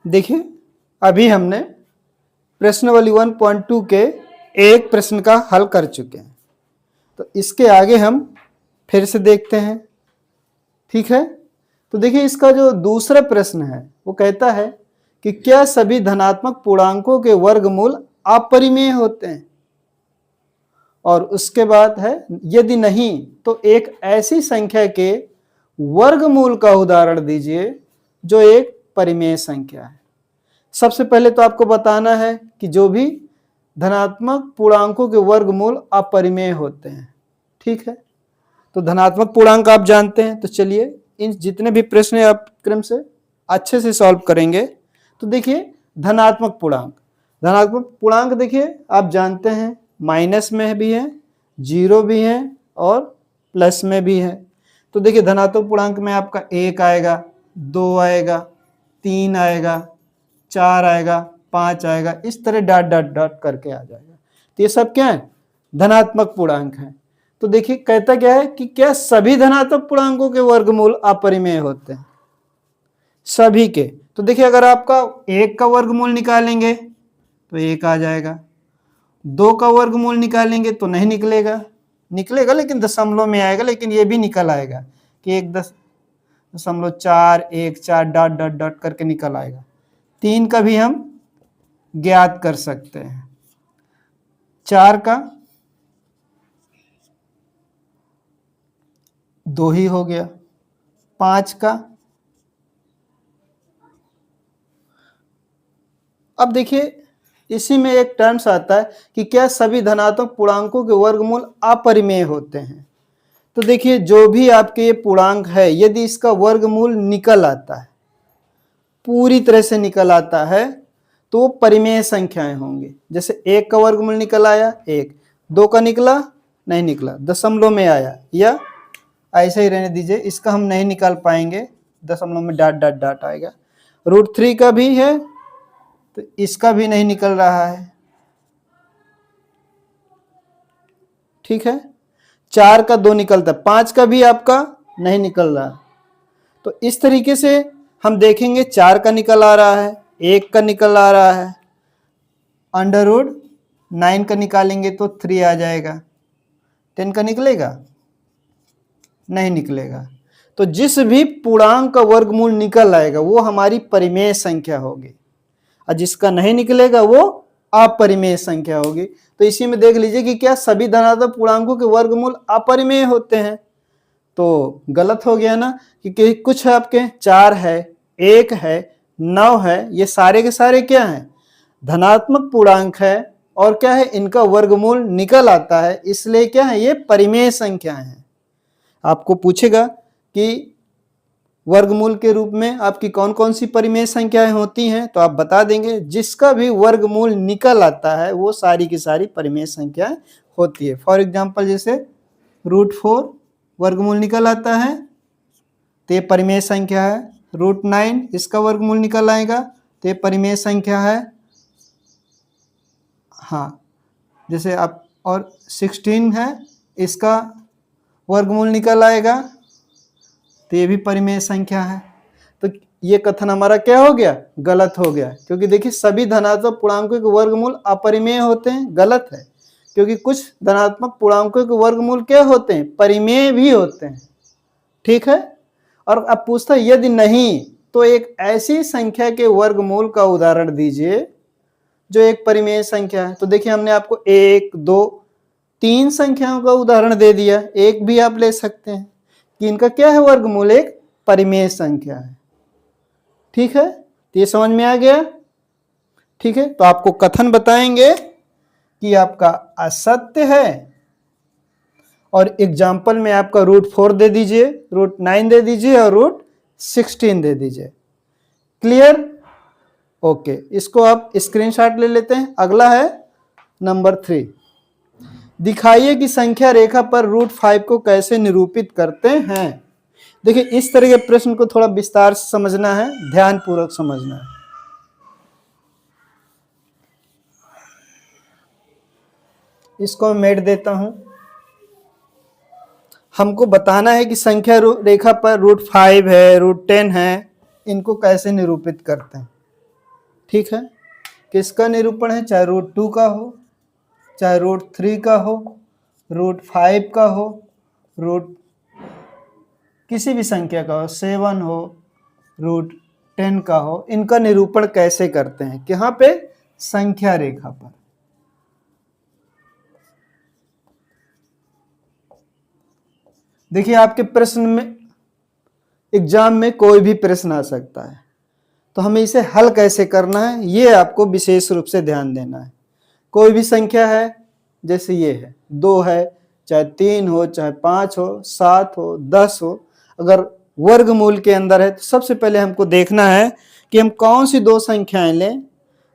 देखिए अभी हमने प्रश्नावली 1.2 के एक प्रश्न का हल कर चुके हैं, तो इसके आगे हम फिर से देखते हैं। ठीक है, तो देखिए इसका जो दूसरा प्रश्न है वो कहता है कि क्या सभी धनात्मक पूर्णांकों के वर्गमूल अपरिमेय होते हैं, और उसके बाद है यदि नहीं तो एक ऐसी संख्या के वर्गमूल का उदाहरण दीजिए जो एक परिमेय संख्या है। सबसे पहले तो आपको बताना है कि जो भी धनात्मक पूर्णांकों के वर्गमूल अपरिमेय होते हैं। ठीक है, तो धनात्मक पूर्णांक आप जानते हैं, तो चलिए इन जितने भी प्रश्न आप क्रम से अच्छे से सॉल्व करेंगे। तो देखिए धनात्मक पूर्णांक देखिए आप जानते हैं माइनस में भी है, जीरो भी है और प्लस में भी है। तो देखिए धनात्मक पूर्णांक में आपका 1 आएगा, 2 आएगा, 3 आएगा, 4 आएगा, 5 आएगा, इस तरह डॉट डॉट डॉट करके आ जाएगा। तो ये सब क्या है, धनात्मक पूर्णांक है। तो देखिए कहता क्या है कि क्या सभी धनात्मक पूर्णांकों के वर्गमूल अपरिमेय होते हैं, सभी के। तो देखिए अगर आपका 1 का वर्गमूल निकालेंगे तो 1 आ जाएगा, 2 का वर्गमूल निकालेंगे तो नहीं निकलेगा लेकिन दशमलव में आएगा, लेकिन ये भी निकल आएगा कि 1.414 डॉट डॉट डॉट करके निकल आएगा। 3 का भी हम ज्ञात कर सकते हैं, 4 का 2 ही हो गया, 5 का। अब देखिए इसी में एक टर्म्स आता है कि क्या सभी धनात्मक पूर्णांकों के वर्गमूल अपरिमेय होते हैं। तो देखिए जो भी आपके ये पूर्णांक है यदि इसका वर्गमूल निकल आता है, पूरी तरह से निकल आता है, तो वो परिमेय संख्याएं होंगी। जैसे 1 का वर्गमूल निकल आया 1, 2 का निकला नहीं निकला, दशमलव में आया, या ऐसे ही रहने दीजिए, इसका हम नहीं निकाल पाएंगे, दशमलव में डॉट डॉट डॉट आएगा। √3 का भी है तो इसका भी नहीं निकल रहा है। ठीक है, 4 का 2 निकलता, 5 का भी आपका नहीं निकल रहा। तो इस तरीके से हम देखेंगे 4 का निकल आ रहा है, 1 का निकल आ रहा है, √9 का निकालेंगे तो 3 आ जाएगा, 10 का निकलेगा नहीं निकलेगा। तो जिस भी पूर्णांक का वर्गमूल निकल आएगा वो हमारी परिमेय संख्या होगी, और जिसका नहीं निकलेगा वो अपरिमेय संख्या होगी। तो इसी में देख लीजिए कि क्या सभी धनात्मक पूर्णांकों के वर्गमूल अपरिमेय होते हैं, तो गलत हो गया ना, क्योंकि कुछ आपके 4 है, 1 है, 9 है, ये सारे के सारे क्या हैं, धनात्मक पूर्णांक है, और क्या है इनका वर्गमूल निकल आता है, इसलिए क्या है ये परिमेय संख्याएं हैं। आपको पूछेगा कि वर्गमूल के रूप में आपकी कौन कौन सी परिमेय संख्याएं होती हैं, तो आप बता देंगे जिसका भी वर्गमूल निकल आता है वो सारी की सारी परिमेय संख्याएं होती है। फॉर एग्जांपल जैसे √4 वर्गमूल निकल आता है तो ये परिमेय संख्या है, √9 इसका वर्गमूल निकल आएगा तो ये परिमेय संख्या है। हाँ, जैसे आप और 16 है इसका वर्गमूल निकल आएगा तो ये भी परिमेय संख्या है। तो ये कथन हमारा क्या हो गया, गलत हो गया, क्योंकि देखिए सभी धनात्मक पूर्णांकों के वर्गमूल अपरिमेय होते हैं, गलत है, क्योंकि कुछ धनात्मक पूर्णांकों के वर्गमूल क्या होते हैं, परिमेय भी होते हैं। ठीक है, और अब पूछता है यदि नहीं तो एक ऐसी संख्या के वर्गमूल का उदाहरण दीजिए जो एक परिमेय संख्या है। तो देखिए हमने आपको 1, 2, 3 संख्याओं का उदाहरण दे दिया, एक भी आप ले सकते हैं कि इनका क्या है वर्गमूल, एक परिमेय संख्या है। ठीक है, तो ये समझ में आ गया। ठीक है, तो आपको कथन बताएंगे कि आपका असत्य है, और एग्जाम्पल में आपका √4 दे दीजिए, √9 दे दीजिए और √16 दे दीजिए। क्लियर? ओके, इसको आप स्क्रीनशॉट ले लेते हैं। अगला है नंबर 3, दिखाइए कि संख्या रेखा पर √5 को कैसे निरूपित करते हैं। देखिए इस तरह के प्रश्न को थोड़ा विस्तार से समझना है, ध्यान पूर्वक समझना है। इसको मैं मेट देता हूं। हमको बताना है कि संख्या रेखा पर √5 है, √10 है, इनको कैसे निरूपित करते हैं। ठीक है, किसका निरूपण है, चाहे √2 का हो, चाहे √3 का हो, √5 का हो, रूट किसी भी संख्या का हो, 7 हो, √10 का हो, इनका निरूपण कैसे करते हैं, कहाँ पे, संख्या रेखा पर। देखिए आपके प्रश्न में, एग्जाम में कोई भी प्रश्न आ सकता है, तो हमें इसे हल कैसे करना है ये आपको विशेष रूप से ध्यान देना है। कोई भी संख्या है, जैसे ये है 2 है, चाहे 3 हो, चाहे 5 हो, 7 हो, 10 हो, अगर वर्गमूल के अंदर है तो सबसे पहले हमको देखना है कि हम कौन सी दो संख्याएं लें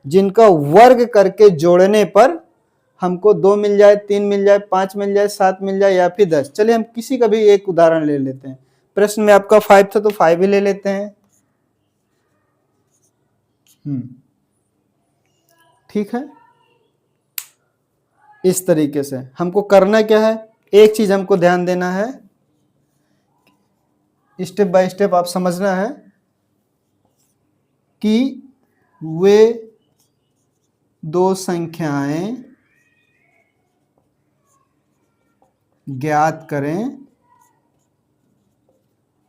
जिनका वर्ग करके जोड़ने पर हमको 2 मिल जाए, 3 मिल जाए, 5 मिल जाए, 7 मिल जाए या फिर 10। चलिए हम किसी का भी एक उदाहरण ले लेते हैं। प्रश्न में आपका 5 था तो 5 ही ले लेते हैं। ठीक है, इस तरीके से हमको करना क्या है, एक चीज हमको ध्यान देना है, स्टेप बाय स्टेप आप समझना है कि वे दो संख्याएं ज्ञात करें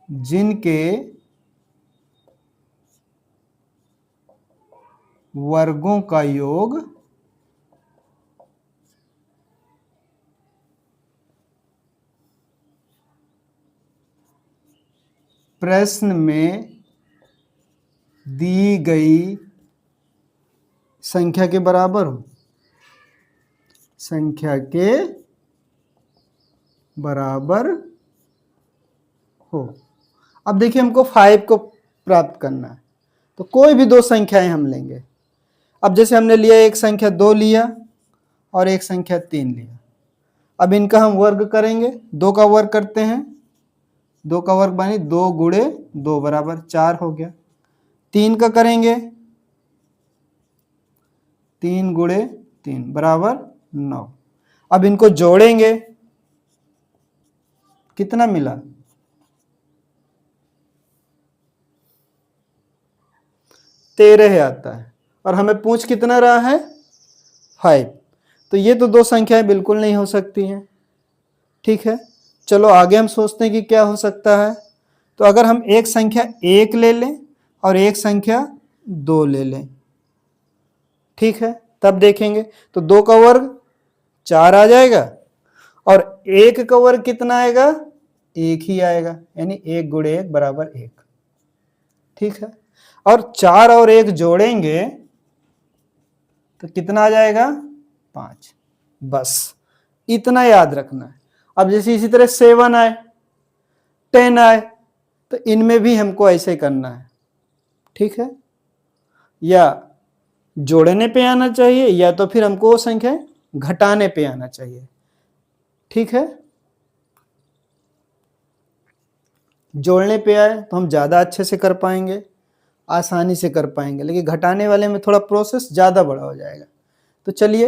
जिनके वर्गों का योग प्रश्न में दी गई संख्या के बराबर हो, संख्या के बराबर हो। अब देखिए हमको 5 को प्राप्त करना है, तो कोई भी दो संख्याएं हम लेंगे। अब जैसे हमने लिया एक संख्या 2 लिया और एक संख्या 3 लिया, अब इनका हम वर्ग करेंगे, 2 का वर्ग करते हैं, 2 का वर्ग बने 2 गुणे 2 बराबर 4 हो गया। 3 का करेंगे, 3 गुणे 3 बराबर 9। अब इनको जोड़ेंगे, कितना मिला, 13 आता है, और हमें पूछ कितना रहा है, 5। तो ये तो दो संख्याएं बिल्कुल नहीं हो सकती हैं। ठीक है, चलो आगे हम सोचते हैं कि क्या हो सकता है। तो अगर हम एक संख्या 1 ले लें और एक संख्या 2 ले लें, ठीक है, तब देखेंगे तो 2 का वर्ग 4 आ जाएगा और 1 का वर्ग कितना आएगा, 1 ही आएगा, यानी 1 गुणे 1 बराबर 1। ठीक है, और 4 और 1 जोड़ेंगे तो कितना आ जाएगा, 5। बस इतना याद रखना है। अब जैसे इसी तरह 7 आए, 10 आए, तो इनमें भी हमको ऐसे करना है। ठीक है, या जोड़ने पे आना चाहिए या तो फिर हमको संख्या घटाने पे आना चाहिए। ठीक है, जोड़ने पे आए तो हम ज़्यादा अच्छे से कर पाएंगे, आसानी से कर पाएंगे, लेकिन घटाने वाले में थोड़ा प्रोसेस ज़्यादा बड़ा हो जाएगा। तो चलिए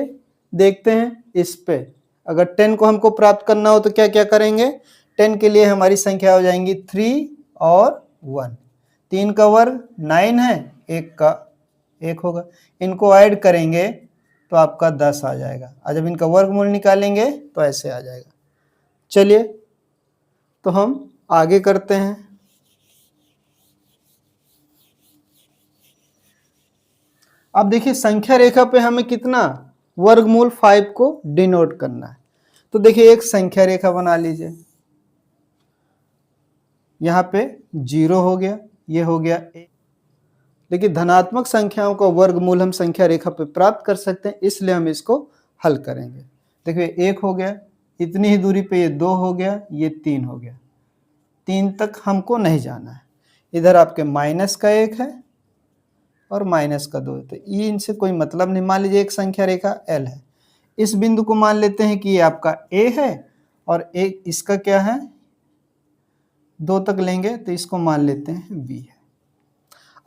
देखते हैं इस पे। अगर 10 को हमको प्राप्त करना हो तो क्या क्या करेंगे, 10 के लिए हमारी संख्या हो जाएंगी 3 और 1। 3 का वर्ग 9 है, 1 का 1 होगा, इनको ऐड करेंगे तो आपका 10 आ जाएगा, और जब इनका वर्गमूल निकालेंगे तो ऐसे आ जाएगा। चलिए तो हम आगे करते हैं। अब देखिए संख्या रेखा पे हमें कितना, वर्गमूल 5 को डिनोट करना है। तो देखिए एक संख्या रेखा बना लीजिए, यहाँ पे 0 हो गया, ये हो गया 1। लेकिन धनात्मक संख्याओं का वर्गमूल हम संख्या रेखा पे प्राप्त कर सकते हैं, इसलिए हम इसको हल करेंगे। देखिए 1 हो गया, इतनी ही दूरी पे ये 2 हो गया, ये 3 हो गया, 3 तक हमको नहीं जाना है। इधर आपके माइनस का 1 है और माइनस का 2 है, तो ये इनसे कोई मतलब नहीं। मान लीजिए एक संख्या रेखा L है, इस बिंदु को मान लेते हैं कि ये आपका A है और एक इसका क्या है, 2 तक लेंगे तो इसको मान लेते हैं B है।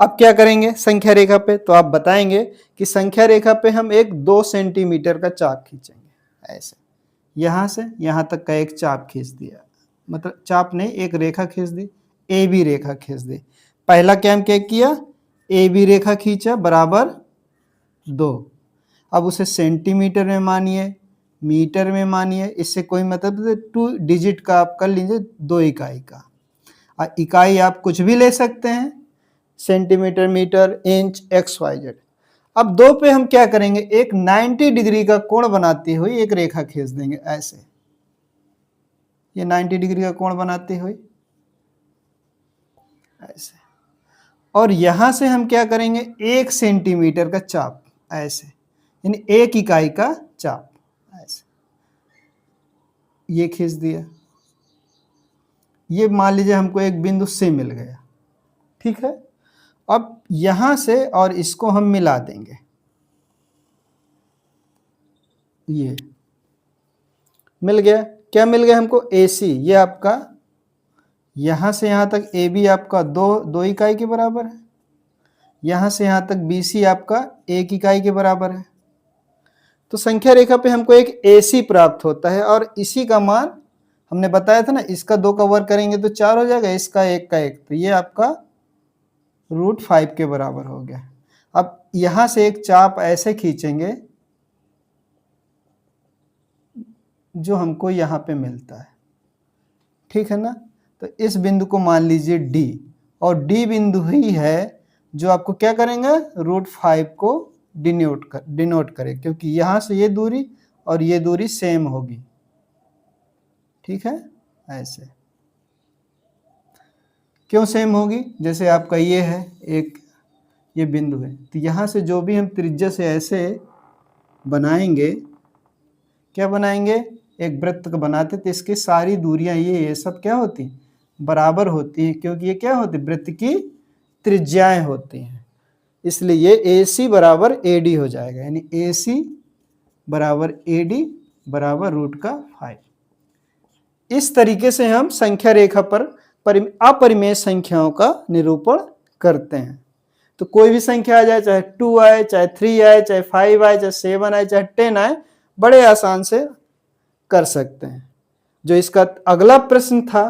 अब क्या करेंगे संख्या रेखा पे, तो आप बताएंगे कि संख्या रेखा पे हम एक 2 सेंटीमीटर का चाप खींचेंगे, ऐसे यहां से यहां तक का एक चाप खींच दिया, मतलब चाप नहीं, एक रेखा खींच दी, ए बी रेखा खींच दी। पहला क्या किया, ए बी रेखा खींचा बराबर 2। अब उसे सेंटीमीटर में मानिए, मीटर में मानिए, इससे कोई मतलब 2 डिजिट का आप कर लीजिए, 2 इकाई का। इकाई आप कुछ भी ले सकते हैं, centimetre, metre, inch, X Y Z. अब 2 पे हम क्या करेंगे, एक 90 डिग्री का कोण बनाती हुई एक रेखा खींच देंगे ऐसे, ये 90 डिग्री का कोण बनाती हुई ऐसे। और यहां से हम क्या करेंगे, 1 सेंटीमीटर का चाप ऐसे, यानी 1 इकाई का चाप ऐसे, ये खींच दिया। ये मान लीजिए हमको एक बिंदु से मिल गया, ठीक है। अब यहां से और इसको हम मिला देंगे, ये मिल गया। क्या मिल गया हमको, AC। ये आपका यहां से यहां तक AB आपका 2 इकाई के बराबर है, यहां से यहां तक BC आपका 1 इकाई के बराबर है। तो संख्या रेखा पे हमको एक AC प्राप्त होता है, और इसी का मान हमने बताया था ना, इसका 2 का वर्ग करेंगे तो 4 हो जाएगा, इसका 1 का 1, तो ये आपका √5 के बराबर हो गया। अब यहां से एक चाप ऐसे खींचेंगे जो हमको यहां पे मिलता है, ठीक है ना। तो इस बिंदु को मान लीजिए D, और D बिंदु ही है जो आपको क्या करेंगे, √5 को डिनोट करे, क्योंकि यहां से ये दूरी और ये दूरी सेम होगी, ठीक है। ऐसे क्यों सेम होगी, जैसे आपका ये है, एक ये बिंदु है, तो यहां से जो भी हम त्रिज्या से ऐसे बनाएंगे, क्या बनाएंगे, एक वृत्त को बनाते, तो इसकी सारी दूरियां ये सब क्या होती, बराबर होती हैं, क्योंकि ये क्या होती, वृत्त की त्रिज्याएं होती हैं। इसलिए ये AC बराबर AD हो जाएगा, यानी AC बराबर AD बराबर √5। इस तरीके से हम संख्या रेखा पर अपरिमेय संख्याओं का निरूपण करते हैं। तो कोई भी संख्या आ जाए, चाहे 2 आए, चाहे 3 आए, चाहे 5 आए, चाहे 7 आए, चाहे 10 आए, बड़े आसान से कर सकते हैं। जो इसका अगला प्रश्न था,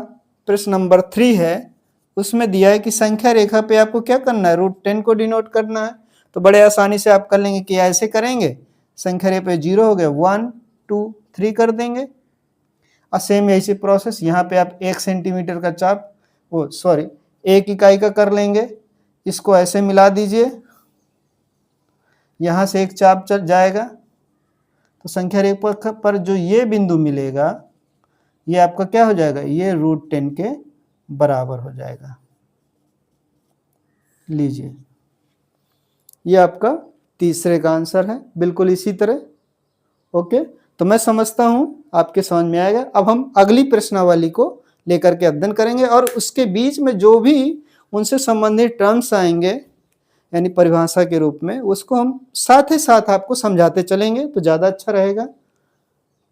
प्रश्न नंबर 3 है, उसमें दिया है कि संख्या रेखा पे आपको क्या करना है, √10 को डिनोट करना है। तो बड़े आसानी से आप कर लेंगे कि ऐसे करेंगे, संख्या रेखा पे 0 हो गए, 1 2 3 कर देंगे। और सेम ऐसी प्रोसेस यहाँ पे आप 1 सेंटीमीटर का चाप, 1 इकाई का कर लेंगे, इसको ऐसे मिला दीजिए, यहां से एक चाप चल जाएगा, तो संख्या रेखा पर जो ये बिंदु मिलेगा, ये आपका क्या हो जाएगा, ये √10 के बराबर हो जाएगा। लीजिए, ये आपका तीसरे का आंसर है, बिल्कुल इसी तरह। ओके, तो मैं समझता हूं आपके समझ में आएगा। अब हम अगली प्रश्नावली को लेकर के अध्ययन करेंगे, और उसके बीच में जो भी उनसे संबंधित टर्म्स आएंगे, यानी परिभाषा के रूप में, उसको हम साथ ही साथ आपको समझाते चलेंगे, तो ज़्यादा अच्छा रहेगा।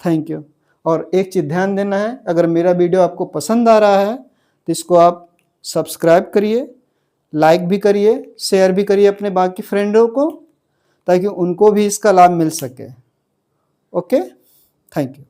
Thank you. और एक चीज़ ध्यान देना है, अगर मेरा वीडियो आपको पसंद आ रहा है तो इसको आप सब्सक्राइब करिए, लाइक भी करिए, शेयर भी करिए अपने बाकी फ्रेंडों को, ताकि उनको भी इसका लाभ मिल सके। Okay, thank you.